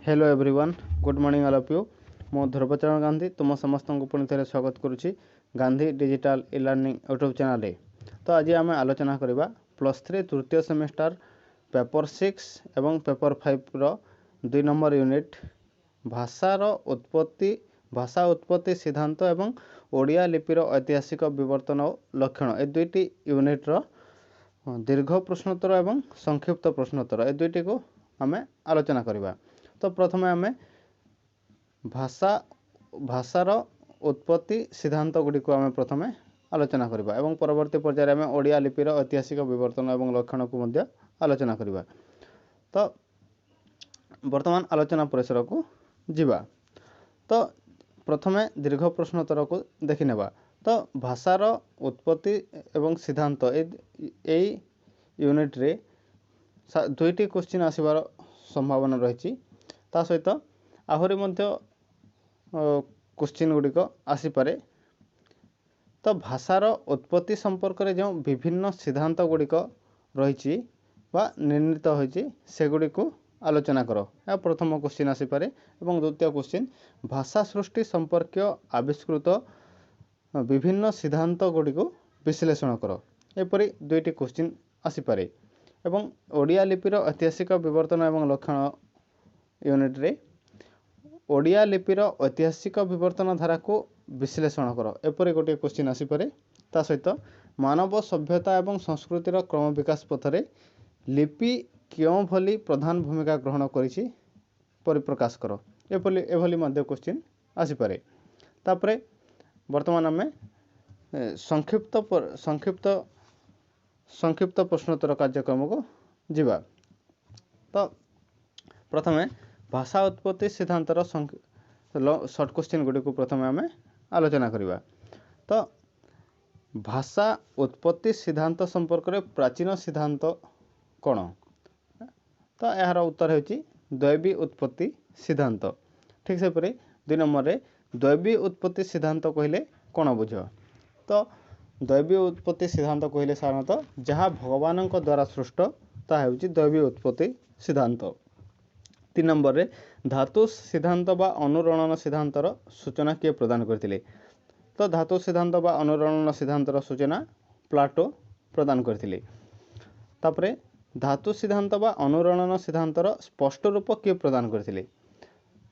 Hello everyone good morning all of you मो ध्रुवचरण गांधी तुम समस्त को पुणी थे स्वागत करुच्ची Gandhi digital e learning YouTube channel रे। तो आज आम आलोचना करवा +3 तृतीय सेमेस्टर पेपर 6 एवं पेपर 5 रो 2 नंबर यूनिट भाषा उत्पत्ति सिद्धांत एवं ओडिया लिपिर ऐतिहासिक विवर्तन और लक्षण ए दुईटी यूनिट्र दीर्घ प्रश्नोत्तर एवं संक्षिप्त प्रश्नोत्तर ए दुईटी को आम आलोचना करवा। तो प्रथमे आम भाषार उत्पत्ति सिद्धांत गुड़ी को आम प्रथमे आलोचना करवा एवं परवर्ती पर्यायर आम ओडिया लिपिर ऐतिहासिक विवर्तन एवं लक्षण को मध्य आलोचना करवा। तो वर्तमान आलोचना परिसर को जीवा। तो प्रथमे दीर्घ प्रश्नोत्तर को देखि नेबा। तो भाषार उत्पत्ति एवं सिद्धांत ए यूनिट रे दुईटी क्वेश्चन आसबार संभावना रही। ता सहित आहरी मध्य क्वेश्चन गुड़िक आसीपे। तो भाषार उत्पत्ति संपर्क में जो विभिन्न सिद्धांत गुड़िक रही निर्णीत होती सेगुड़ी आलोचना कर। यह प्रथम क्वेश्चन आसीपे। एवं द्वितीय क्वेश्चन भाषा सृष्टि संपर्क आविष्कृत विभिन्न सिद्धांत गुड़ी विश्लेषण कर। एपरी दुईटी क्वेश्चन आसीपे। एवं ओडिया लिपिर ऐतिहासिक विवर्तन एवं लक्षण यूनिट रे ओडिया लिपिर ऐतिहासिक विवर्तन धारा को विश्लेषण कर। एपरी गोटे क्वेश्चन आसीपे। ता सहित मानव सभ्यता एवं संस्कृतिर क्रम विकास पथरे लिपि क्यों भली प्रधान भूमिका ग्रहण करिछि परिप्रकाश कर। एभली मध्य क्वेश्चन आसीपे। तापरे वर्तमान आम संक्षिप्त प्रश्नोत्तर कार्यक्रम को जीवा। तो प्रथमे भाषा उत्पत्ति सिद्धांतर शॉर्ट क्वेश्चन गुड़ी को प्रथमे आम आलोचना करवा। तो भाषा उत्पत्ति सिद्धांत संपर्क में प्राचीन सिद्धांत कौन? तो यार उत्तर होची दैवी उत्पत्ति सिद्धांत। ठीक से परी 2 नंबर रे दैवी उत्पत्ति सिद्धांत कहले कौन बुझ? तो दैवी उत्पत्ति सिद्धांत कहले साधारणतः जहाँ भगवान द्वारा सृष्ट ता होची दैवी उत्पत्ति सिद्धांत। 3 नंबर रे धातु सिद्धांत बा अनुरणन सिद्धांतर सूचना किए प्रदान करथिले? तो धातु सिद्धांत बा अनुरणन सिद्धांतर सूचना प्लाटो प्रदान करथिले। तापरे धातु सिद्धांत बा अनुरणन सिद्धांतर स्पष्ट रूप किए प्रदान करथिले?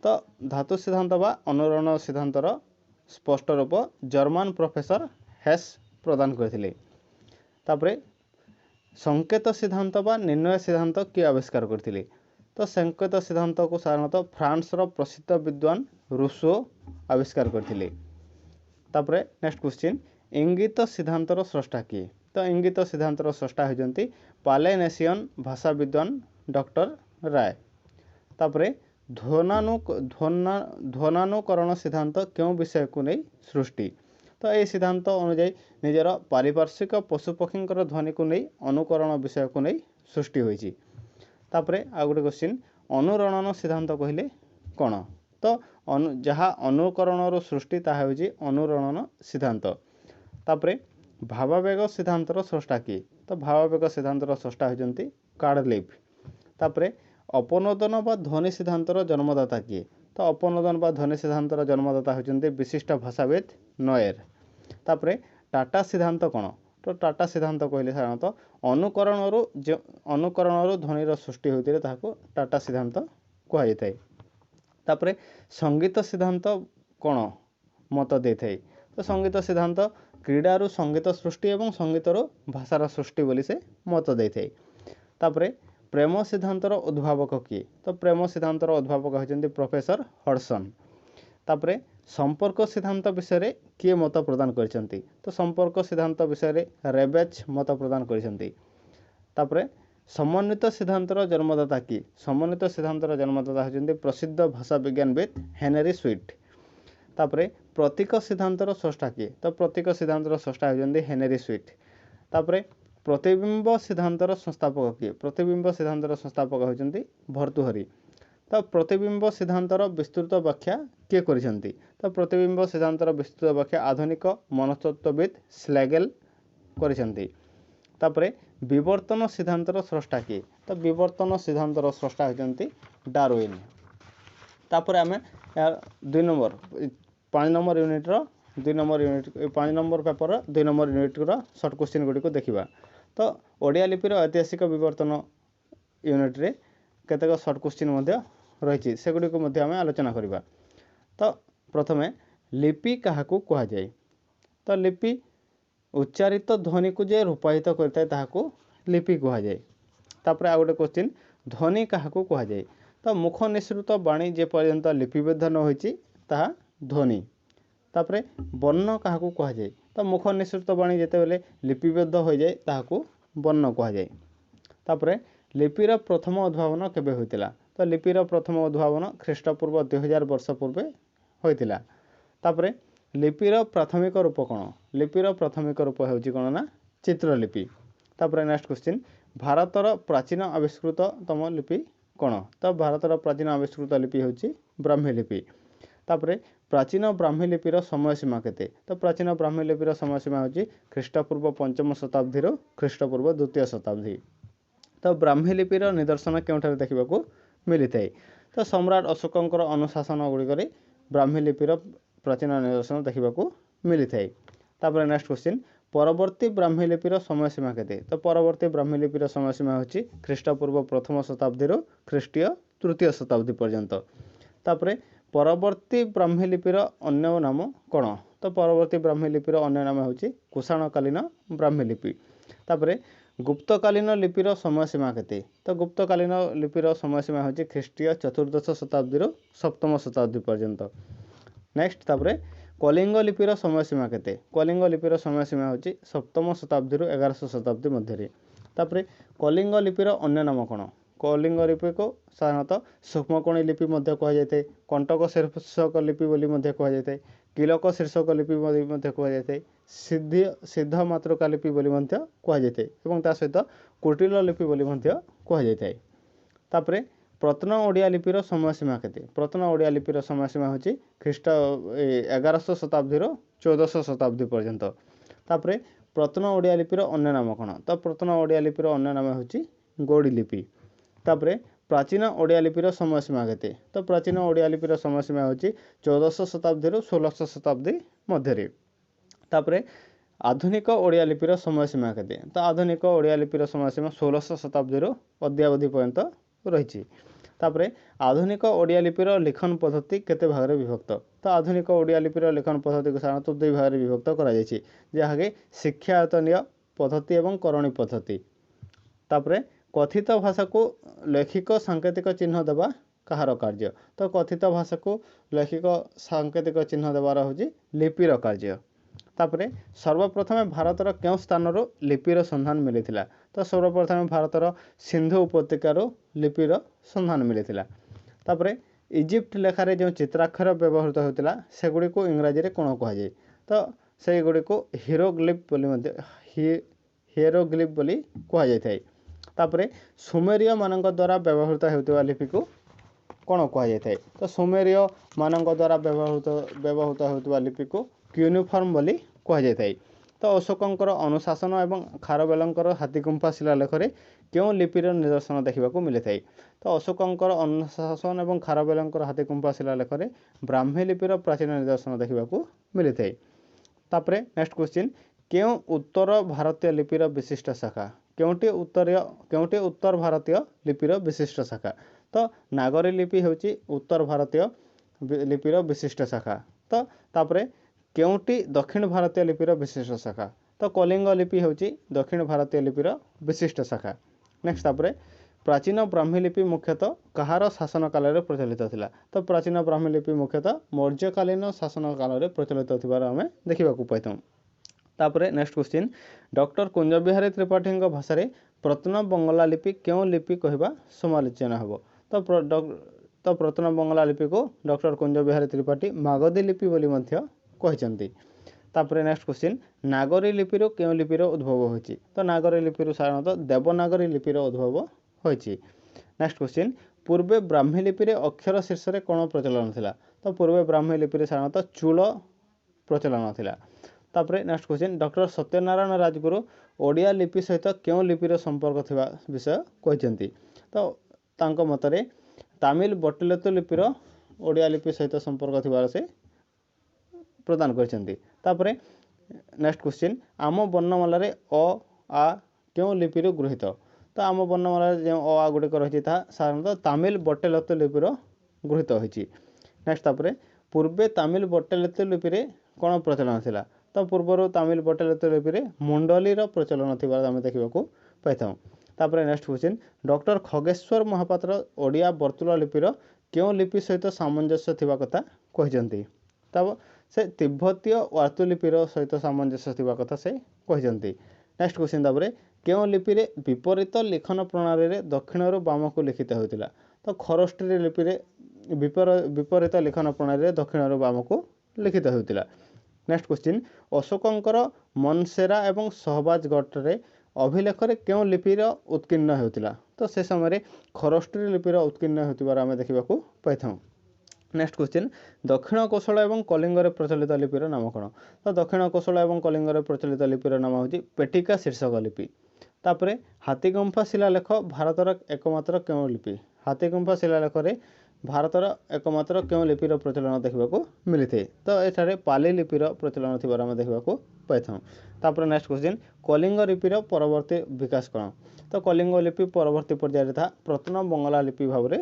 तो धातु सिद्धांत बा अनुरणन सिद्धांतर स्पष्ट रूप जर्मन प्रोफेसर हेस प्रदान करथिले। तापरे संकेत सिद्धांत बा निर्णय सिद्धांत किए आविष्कार करथिले? तो संकेत सिद्धांत को साधारणतः फ्रांस रो प्रसिद्ध विद्वान रूसो आविष्कार करथिले। तापरे नेक्स्ट क्वेश्चन इंगित सिद्धांतर स्रष्टा किए? तो इंगित सिद्धांतर स्रष्टा होजंती पालेनेशियन भाषा विद्वान डॉक्टर राय। तापरे ध्वनानुकरण सिद्धांत क्यों विषय को नहीं सृष्टि? तो ये सिद्धांत अनुଯାयी निजर पारिपार्श्विक पशुपक्षी ध्वनि को नहीं अनुकरण विषय को नहीं सृष्टि होइछि। तापरे आ गोटे क्वेश्चन अनुरणन सिद्धांत कहले कौन? तो जहाँ अनुकरण सृष्टि ताहा होछि अनुरणन सिद्धांत। तापरे भावावेग सिद्धांतर स्रष्टा किए? तो भावावेग सिद्धांतर स्रष्टा होजंती कार्डलीफ। तापरे अपनोदन बा ध्वनि सिद्धांतर जन्मदाता किए? तो अपनोदन बा ध्वनि सिद्धांतर जन्मदाता होजंती विशिष्ट भाषाविद नोएर। तापरे टाटा सिद्धांत कौन? तो टाटा सिद्धांत कहले साधारणतः अनुकरणरू ध्वनिर सृष्टि होते ताको टाटा सिद्धांत कह जाए। तापरे संगीत सिद्धांत कौन मत देते? तो संगीत सिद्धांत क्रीडारू संगीत सृष्टि एवं संगीतर भाषार सृष्टि बोली से मत देते। तापरे प्रेम सिद्धांतर उद्भावक किए? तो प्रेम सिद्धांतर उद्भावक होजंती प्रोफेसर हडसन। तापरे संपर्क सिद्धांत विषय किए मत प्रदान करछंती? तो संपर्क सिद्धांत विषय रेबेच मत प्रदान करछंती। तापरे समन्वित सिद्धांतर जन्मदाता किए? समन्वित सिद्धांतर जन्मदाता होजंती प्रसिद्ध भाषा विज्ञानविद हेनरी स्वीट। तापरे प्रतीक सिद्धांतर स्रष्टा किए? तो प्रतीक सिद्धांतर स्रष्टा होजंती हेनरी स्वीट। तापरे प्रतिबिंब सिद्धांतर संस्थापक किए? प्रतिबिंब सिद्धांतर संस्थापक होजंती भर्तृहरि। तो प्रतिबिंब सिद्धांतर विस्तृत व्याख्या किए करिसेंती? तो प्रतिबिंब सिद्धांतर विस्तृत व्याख्या आधुनिक मनस्तत्वविद स्लेगेल करिसेंती। तापरे विवर्तन सिद्धांतर स्रष्टा किए? तो विवर्तन सिद्धांतर स्रष्टा होजंती डार्विन। तापर आम दुई नंबर 5 नंबर यूनिट्र 2 number unit 5 number paper 2 number यूनिट्र सर्ट क्वेश्चन गुड़ी को देखा। तो ओडिया लिपिर ऐतिहासिक विवर्तन यूनिट्रे केतेक सर्ट क्वेश्चन रही से गुड़ी को आम आलोचना करवा। तो प्रथम लिपि क्या कह जाए। तो लिपि उच्चारित ध्वनि को जे रूपायित करता है लिपि कह जाए। तापर आ गोटे क्वेश्चन ध्वनि क्या कह जाए। तो मुख निसृत बाणी जे पर्यंत लिपिबद्ध न होती ध्वनि। तापर वर्ण क्या कह जाए। तो मुख निसृत बाणी जिते बेले लिपिबद्ध हो जाए ताकू वर्ण कह जाए। तापर लिपिर प्रथम उद्भावन केबे होइतिला। तो लिपिर प्रथम उद्भावन ख्रीष्टपूर्व 2000 वर्ष पूर्वे होइतिला। तापर लिपिर प्राथमिक रूप कौन। लिपिर प्राथमिक रूप होउची कौन ना चित्रलिपि। तापर नेक्स्ट क्वेश्चन भारतर प्राचीन आविष्कृततम लिपि कौन। तो भारतर प्राचीन आविष्कृत लिपि होउची ब्राह्मी लिपि। तापर प्राचीन ब्राह्मी लिपिर समय सीमा केते। तो प्राचीन ब्राह्मी लिपिर समय सीमा होउची ख्रीष्टपूर्व 5म शताब्दी रो ख्रीष्टपूर्व 2य शताब्दी। तो ब्राह्मी लिपिर निदर्शन केउठारे देखिबाकू मिलिथाय। तो सम्राट अशोकंकर अनुशासन गुड़िक ब्राह्मी लिपिर प्राचीन निदर्शन देखिबाकू मिलिथाय। तापर नेक्स्ट क्वेश्चन परवर्ती ब्राह्मी लिपिर समय सीमा केते। तो परवर्ती ब्राह्मी लिपिर समय सीमा होची ख्रीष्टपूर्व 1म शताब्दी रो ख्रीष्टीय 3य शताब्दी पर्यंत। तापर परवर्ती ब्राह्मी लिपिर अन्य नाम कौन। तो परवर्ती ब्राह्मी लिपिर अन्य नाम होची कुषाणकालीन ब्राह्मी लिपि। तापर गुप्तकालीन लिपिर समय सीमा केते। तो गुप्तकालीन लिपिर समय सीमा होची ख्रीष्टीय 14th शताब्दी रो 7म शताब्दी पर्यंत। नेक्स्ट तापर कलिंग लिपिर समय सीमा केते। कलिंग लिपिर समय सीमा होची 7म शताब्दी रो 11th शताब्दी मध्य। तापर कलिंग लिपिर अन्य नाम कौन। कलिंग लिपि को साधारणतः सूक्ष्मकोणी लिपि मध्य कह जाए। कंटक शीर्षक लिपि बोली मध्य कह जाए। किलक शीर्षक लिपि मध्य कह जाए। सिद्ध मातृका लिपि बोली मध्य कह जाए एवं ता सहित कुटिल लिपि बोली मध्य कह जाए। तापर प्रत्न ओडिया लिपिर समय सीमा केते। प्रत्न ओडिया लिपिर समय सीमा होची ख्रीष्ट 1100 शताब्दी रो 1400 शताब्दी पर्यंत। तापर प्रत्न ओडिया लिपिर अन्य नाम कौन। तो प्रत्न ओडिया लिपिर अन्य नाम होची गोड़ी लिपि। तापर प्राचीन ओडिया लिपिर समय सीमा केते। तो प्राचीन ओडिया लिपिर समय सीमा होची 1400 शताब्दी रो 1600 शताब्दी मध्य। तापर आधुनिक ओडिया लिपिर समय सीमा केते। तो आधुनिक ओडिया लिपिर समय सीमा 1600 शताब्दी रो अद्यावधि पर्यंत रही। तापर आधुनिक ओडिया लिपिर लिखन पद्धति केते भाग विभक्त। तो आधुनिक ओडिया लिपिर लिखन पद्धति को साधारणतः 2 भाग विभक्त करा जायछि जहाँकि शिक्षायतनीय पद्धति एवं करणी पद्धति। तापर कथित भाषा को लैखिक सांकेतिक चिन्ह देवा कहार कार्य। तो कथित भाषा को लैखिक सांकेतिक चिन्ह देवार होची लिपिर कार्य। तापर सर्वप्रथम भारतर क्यों स्थान लिपिर संधान मिलिथिला। तो सर्वप्रथम भारतर सिंधु उपत्यकार लिपिर संधान मिलिथिला। तापर इजिप्ट लेखार जो चित्राक्षर व्यवहृत होता सेगुड़ी को इंग्राजी रे कौन कह जाए। तो से गुड़ी को हिरोग्लिफ बोली कह जाए। तापर सुमेरिय मानक द्वारा व्यवहृत होता लिपि को कौन कह जाए। तो सुमेरिय मानक द्वारा व्यवहृत होता लिपि को क्यूनिफॉर्म बोली कह जाए। तो अशोकंकर अनुशासन एवं खारवेलंकर हाथीगुंफा शिलालेख रे क्यों लिपिर निदर्शन देखा मिली थाए। तो अशोकंकर अनुशासन एवं खारवेलंकर हाथीगुंफा शिलालेख रे ब्राह्मी लिपिर प्राचीन निदर्शन देखा मिली थाए। तापर नेक्स्ट क्वेश्चन क्यों उत्तर भारतीय लिपिर विशिष्ट शाखा। क्योंटी उत्तर भारतीय लिपिर विशिष्ट शाखा। तो नागरी लिपि होची उत्तर भारतीय लिपिर विशिष्ट शाखा। तो तापर क्योंटी दक्षिण भारतीय लिपिर विशिष्ट शाखा। तो कलिंग लिपि होची दक्षिण भारतीय लिपिर विशिष्ट शाखा। नेक्स्ट तापर प्राचीन ब्राह्मी लिपि मुख्यतः कहार शासन काल में प्रचलित थिला। तो प्राचीन ब्राह्मी लिपि मुख्यतः मौर्यकालीन शासन काल में प्रचलित थिबार आमे देखिबाकू पाइथौ। तापर next question doctor Kunj Bihari Tripathi भाषा रे प्रत्न बंगला लिपि क्यों लिपि कहवा समालोचना हेबो। तो प्रत्न बंगला लिपि को डॉक्टर कुंज बिहारी त्रिपाठी मागधी लिपि बोली मध्य कहचंती। तापर नेक्स्ट क्वेश्चन नागरी लिपिर क्यों लिपिर उद्भव होइछि। तो नागरी लिपिर साधारणतः देवनागरी लिपिर उद्भव होइछि। नेक्स्ट क्वेश्चन पूर्वे ब्राह्मी लिपि अक्षर शीर्ष रे कौन प्रचलन थिला। तो पूर्वे ब्राह्मी लिपि साधारणतः चूल प्रचलन थिला। तापर next question doctor Satyanarayan Rajguru Odia लिपि सहित क्यों लिपिर संपर्क थिबा विषय कहचंती। तो तांको मतरे तमिल बटुलेतु लिपिर ଓଡ଼ିଆ ଲିପି ସହିତ ସମ୍ପର୍କ ଥିବାର ସେ ପ୍ରଦାନ କରିଛନ୍ତି। ତାପରେ ନେକ୍ସଟ କ୍ୱେଶ୍ଚିନ୍, ଆମ ବର୍ଣ୍ଣମାଳାରେ ଅ ଆ କେଉଁ ଲିପିରୁ ଗୃହୀତ? ତ ଆମ ବର୍ଣ୍ଣମାଳାରେ ଯେଉଁ ଅ ଆ ଗୁଡ଼ିକ ରହିଛି ତାହା ସାଧାରଣତଃ ତାମିଲ ବଟେଲତୁ ଲିପିର ଗୃହୀତ ହୋଇଛି। ନେକ୍ସଟ ତାପରେ ପୂର୍ବେ ତାମିଲ ବଟେଲତୁ ଲିପିରେ କ'ଣ ପ୍ରଚଳନ ଥିଲା? ତ ପୂର୍ବରୁ ତାମିଲ ବଟେଲତୁ ଲିପିରେ ମୁଣ୍ଡଲୀର ପ୍ରଚଳନ ଥିବାର ଆମେ ଦେଖିବାକୁ ପାଇଥାଉ। ତାପରେ next question, doctor Khageswar Mahapatra Odia ବର୍ତ୍ତୁଳ ଲିପିର କେଉଁ ଲିପି ସହିତ ସାମଞ୍ଜସ୍ୟ ଥିବା କଥା କହିଛନ୍ତି? ତ ସେ ତିବ୍ବତୀୟ ୱାର୍ତ୍ତୁଲିପିର ସହିତ ସାମଞ୍ଜସ୍ୟ ଥିବା କଥା ସେ କହିଛନ୍ତି। ନେକ୍ସଟ କ୍ୱେଶ୍ଚିନ୍ ତାପରେ କେଉଁ ଲିପିରେ ବିପରୀତ ଲିଖନ ପ୍ରଣାଳୀରେ ଦକ୍ଷିଣରୁ ବାମକୁ ଲିଖିତ ହେଉଥିଲା? ତ ଖରଷ୍ଟ୍ରୀ ଲିପିରେ ବିପରୀତ ଲିଖନ ପ୍ରଣାଳୀରେ ଦକ୍ଷିଣରୁ ବାମକୁ ଲିଖିତ ହେଉଥିଲା। ନେକ୍ସଟ କ୍ୱେଶ୍ଚିନ୍, ଅଶୋକଙ୍କର ମନସେରା ଏବଂ ସହବାଜଗଡ଼ରେ ଅଭିଲେଖରେ କେଉଁ ଲିପିର ଉତ୍କୀର୍ଣ୍ଣ ହେଉଥିଲା? ତ ସେ ସମୟରେ ଖରଷ୍ଟ୍ରୀ ଲିପିର ଉତ୍କୀର୍ଣ୍ଣ ହେଉଥିବାର ଆମେ ଦେଖିବାକୁ ପାଇଥାଉ। ନେକ୍ସଟ କ୍ୱେଶ୍ଚିନ୍, ଦକ୍ଷିଣ କୋଶଳ ଏବଂ କଳିଙ୍ଗରେ ପ୍ରଚଳିତ ଲିପିର ନାମ କ'ଣ? ତ ଦକ୍ଷିଣ କୋଶଳ ଏବଂ କଳିଙ୍ଗରେ ପ୍ରଚଳିତ ଲିପିର ନାମ ହେଉଛି ପେଟିକା ଶୀର୍ଷକ ଲିପି। ତାପରେ ହାତୀଗୁମ୍ଫା ଶିଳାଲେଖ ଭାରତର ଏକମାତ୍ର କେଉଁ ଲିପି? ହାତୀଗୁମ୍ଫା ଶିଳାଲେଖରେ ଭାରତର ଏକମାତ୍ର କେଉଁ ଲିପିର ପ୍ରଚଳନ ଦେଖିବାକୁ ମିଳିଥାଏ? ତ ଏଠାରେ ପାଲି ଲିପିର ପ୍ରଚଳନ ଥିବାର ଆମେ ଦେଖିବାକୁ ପାଇଥାଉ। ତାପରେ ନେକ୍ସଟ କ୍ୱେଶ୍ଚିନ୍, କଳିଙ୍ଗ ଲିପିର ପରବର୍ତ୍ତୀ ବିକାଶ କ'ଣ? ତ କଳିଙ୍ଗ ଲିପି ପରବର୍ତ୍ତୀ ପର୍ଯ୍ୟାୟରେ ତାହା ପ୍ରତ୍ନ ବଙ୍ଗଳା ଲିପି ଭାବରେ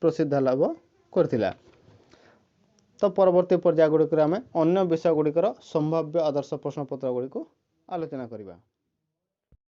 ପ୍ରସିଦ୍ଧ ଲାଭ କରିଥିଲା। ତ ପରବର୍ତ୍ତୀ ପର୍ଯ୍ୟାୟ ଗୁଡ଼ିକରେ ଆମେ ଅନ୍ୟ ବିଷୟ ଗୁଡ଼ିକର ସମ୍ଭାବ୍ୟ ଆଦର୍ଶ ପ୍ରଶ୍ନପତ୍ର ଗୁଡ଼ିକୁ ଆଲୋଚନା କରିବା।